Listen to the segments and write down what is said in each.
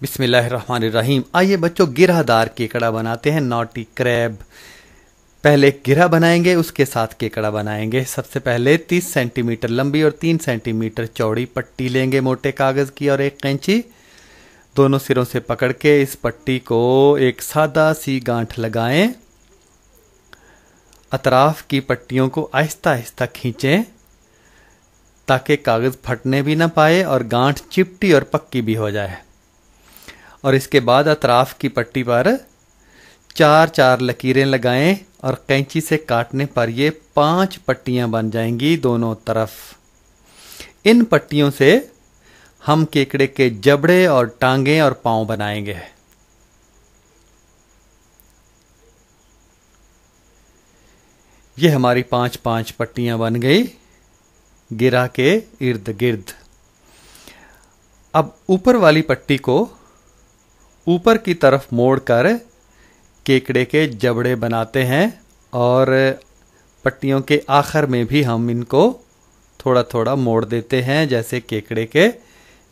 बिस्मिल्लाहिर्रहमानिर्रहीम। आइए बच्चों, गिरहदार केकड़ा बनाते हैं, नॉटी क्रैब। पहले गिरह बनाएंगे, उसके साथ केकड़ा बनाएंगे। सबसे पहले 30 सेंटीमीटर लंबी और 3 सेंटीमीटर चौड़ी पट्टी लेंगे मोटे कागज की और एक कैंची। दोनों सिरों से पकड़ के इस पट्टी को एक सादा सी गांठ लगाएं। अतराफ की पट्टियों को आहिस्ता आहिस्ता खींचें ताकि कागज फटने भी ना पाए और गांठ चिपटी और पक्की भी हो जाए। और इसके बाद अतराफ की पट्टी पर 4-4 लकीरें लगाएं और कैंची से काटने पर ये 5 पट्टियां बन जाएंगी दोनों तरफ। इन पट्टियों से हम केकड़े के जबड़े और टांगे और पांव बनाएंगे। ये हमारी 5-5 पट्टियां बन गई गिरह के इर्द गिर्द। अब ऊपर वाली पट्टी को ऊपर की तरफ मोड़कर केकड़े के जबड़े बनाते हैं और पट्टियों के आखिर में भी हम इनको थोड़ा थोड़ा मोड़ देते हैं, जैसे केकड़े के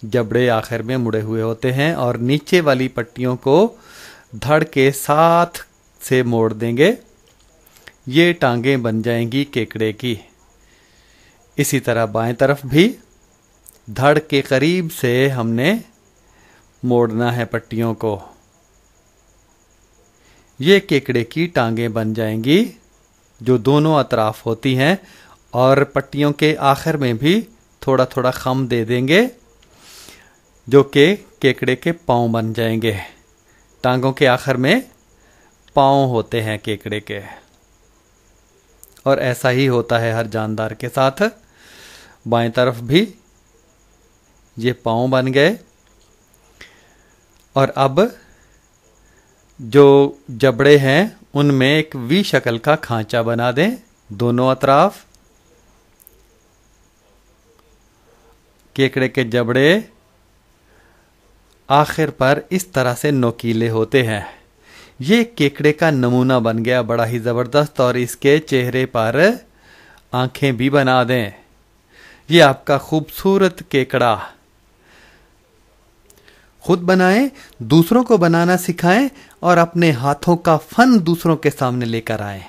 जबड़े आखिर में मुड़े हुए होते हैं। और नीचे वाली पट्टियों को धड़ के साथ से मोड़ देंगे। ये टांगें बन जाएंगी केकड़े की। इसी तरह बाएं तरफ भी धड़ के करीब से हमने मोड़ना है पट्टियों को। ये केकड़े की टांगें बन जाएंगी जो दोनों अतराफ होती हैं। और पट्टियों के आखिर में भी थोड़ा थोड़ा खम दे देंगे जो कि केकड़े के पांव बन जाएंगे। टांगों के आखिर में पांव होते हैं केकड़े के। और ऐसा ही होता है हर जानदार के साथ। बाएं तरफ भी ये पांव बन गए। और अब जो जबड़े हैं उनमें एक वी शक्ल का खांचा बना दें दोनों अतराफ। केकड़े के जबड़े आखिर पर इस तरह से नोकीले होते हैं। ये केकड़े का नमूना बन गया, बड़ा ही जबरदस्त। और इसके चेहरे पर आंखें भी बना दें। ये आपका खूबसूरत केकड़ा। खुद बनाएं, दूसरों को बनाना सिखाएं और अपने हाथों का फन दूसरों के सामने लेकर आएं।